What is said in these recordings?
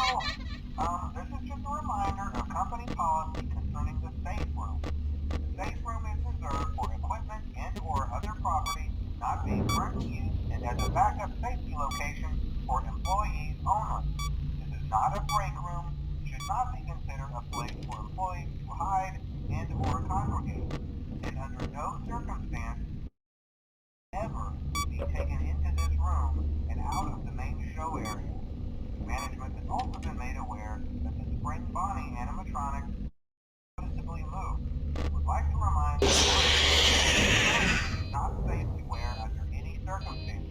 This is just a reminder of company policy concerning the safe room. The safe room is reserved for equipment and or other property not being currently used and as a backup safety location for employees only. This is not a break room, should not be considered a place for employees to hide and or congregate, and under no circumstance ever be taken into this room and out of the main show area. Management has also been made aware that the Spring Bonnie animatronic noticeably moved. Would like to remind you that it is not safe to wear under any circumstances.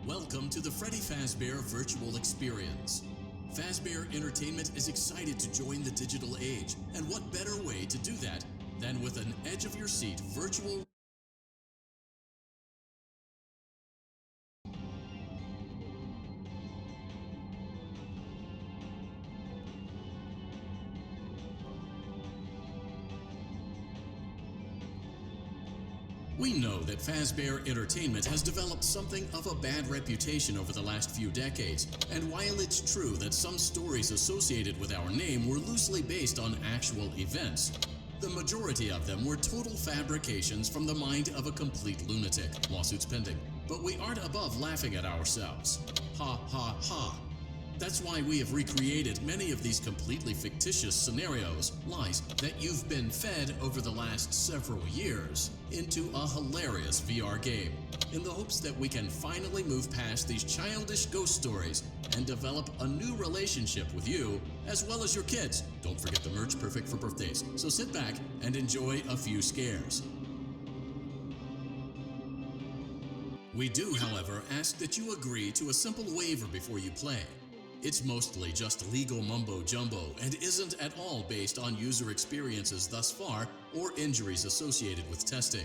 Welcome to the Freddy Fazbear Virtual Experience. Fazbear Entertainment is excited to join the digital age, and what better way to do that than with an edge-of-your-seat virtual We know that Fazbear Entertainment has developed something of a bad reputation over the last few decades, and while it's true that some stories associated with our name were loosely based on actual events, the majority of them were total fabrications from the mind of a complete lunatic. Lawsuits pending. But we aren't above laughing at ourselves. Ha ha ha. That's why we have recreated many of these completely fictitious scenarios, lies, that you've been fed over the last several years into a hilarious VR game, in the hopes that we can finally move past these childish ghost stories and develop a new relationship with you, as well as your kids. Don't forget the merch, perfect for birthdays. So sit back and enjoy a few scares. We do, however, ask that you agree to a simple waiver before you play. It's mostly just legal mumbo-jumbo and isn't at all based on user experiences thus far or injuries associated with testing.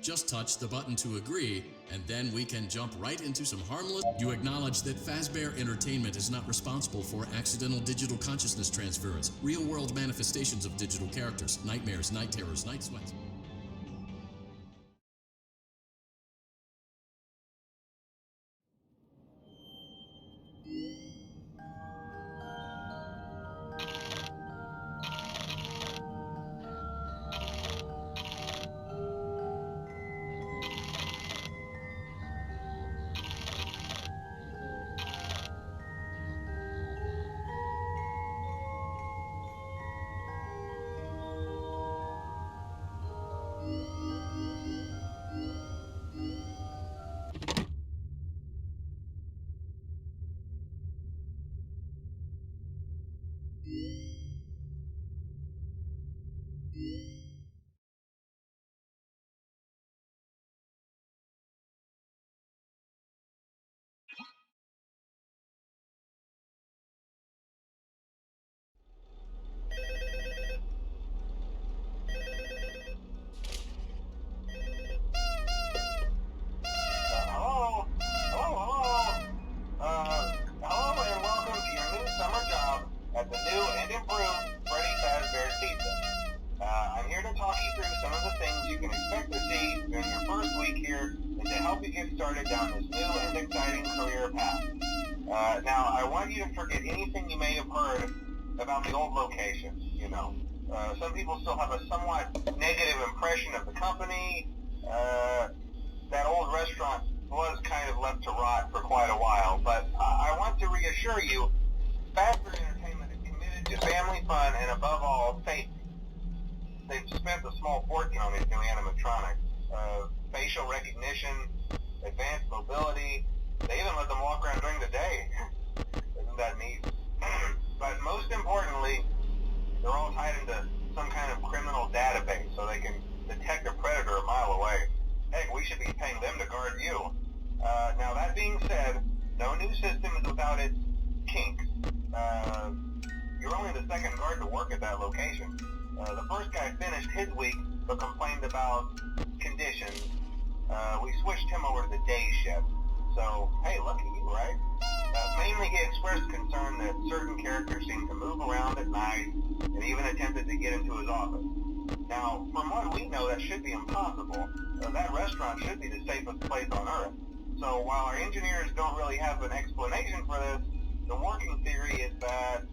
Just touch the button to agree, and then we can jump right into some harmless... You acknowledge that Fazbear Entertainment is not responsible for accidental digital consciousness transference, real-world manifestations of digital characters, nightmares, night terrors, night sweats. Hello and welcome to your new summer job at the new and improved Freddy Fazbear Pizza. I'm here to talk you through some of the things you can expect to see during your first week here and to help you get started down this new and exciting career path. Now, I want you to forget anything you may have heard about the old locations, you know. Some people still have a somewhat negative impression of the company. That old restaurant was kind of left to rot for quite a while, but I want to reassure you, Fazbear Entertainment is committed to family fun and above all, safety. they've spent a small fortune on these new animatronics. Facial recognition, advanced mobility. They even let them walk around during the day. Isn't that neat? But most importantly, they're all tied into some kind of criminal database so they can detect a predator a mile away. Heck, we should be paying them to guard you. Now that being said, no new system is without its kinks. You're only the second guard to work at that location. The first guy finished his week but complained about conditions. We switched him over to the day shift. So, hey, lucky you, right? Mainly he expressed concern that certain characters seemed to move around at night and even attempted to get into his office. Now, from what we know, that should be impossible. That restaurant should be the safest place on Earth. So while our engineers don't really have an explanation for this, the working theory is that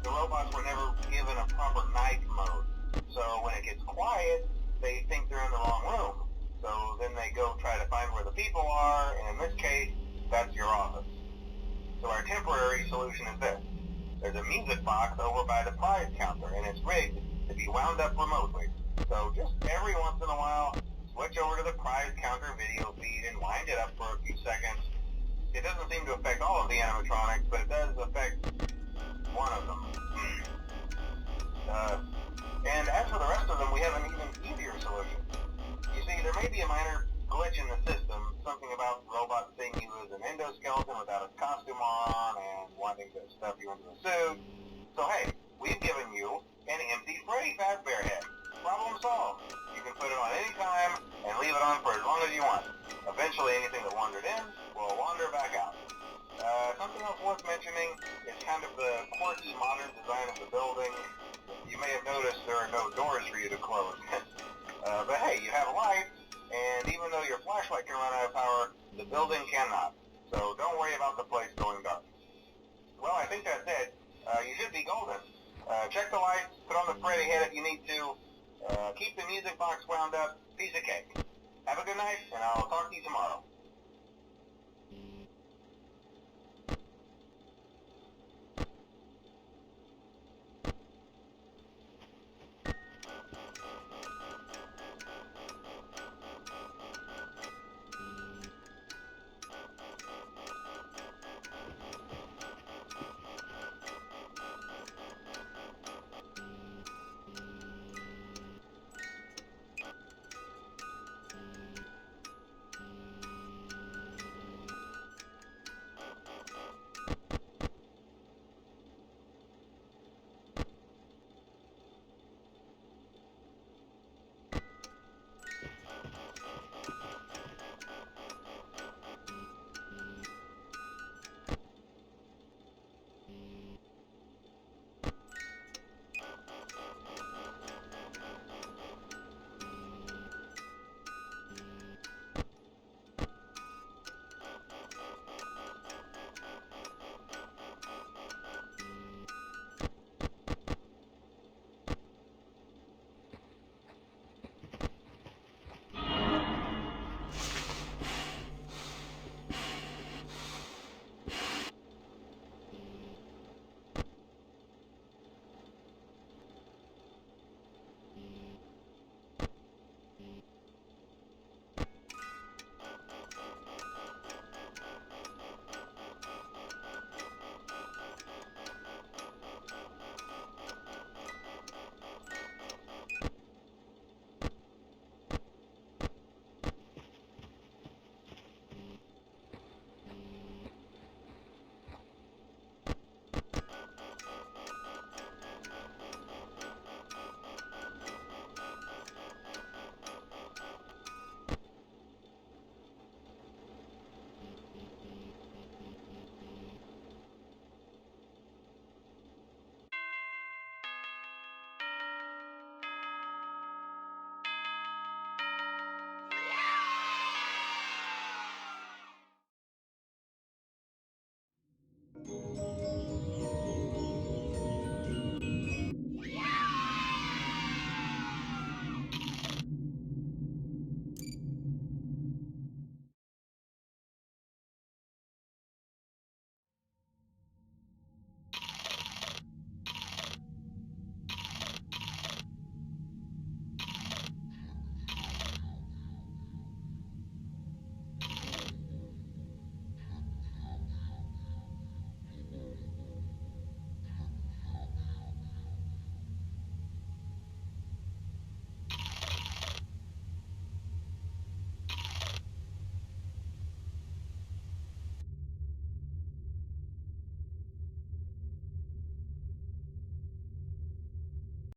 the robots were never given a proper night mode. So when it gets quiet, they think they're in the wrong room. So then they go try to find where the people are, and in this case, that's your office. So our temporary solution is this. There's a music box over by the prize counter, and it's rigged to be wound up remotely. So just every once in a while, switch over to the prize counter video feed and wind it up for a few seconds. It doesn't seem to affect all of the animatronics, but it does affect one of them. And as for the rest of them, we have an even easier solution. You see, there may be a minor glitch in the system, something about robots seeing you as an endoskeleton without a costume on and wanting to stuff you into a suit. So hey, we've given you an empty Freddy Fazbear head. Problem solved. You can put it on any time and leave it on for as long as you want. Eventually anything that wandered in will wander back out. Something else worth mentioning is kind of the quirky modern design of the building. You may have noticed there are no doors for you to close. But hey, you have lights, and even though your flashlight can run out of power, the building cannot. So don't worry about the place going dark. Well, I think that's it. You should be golden. Check the lights, put on the Freddy head if you need to. Keep the music box wound up. Piece of cake. Have a good night, and I'll talk to you tomorrow.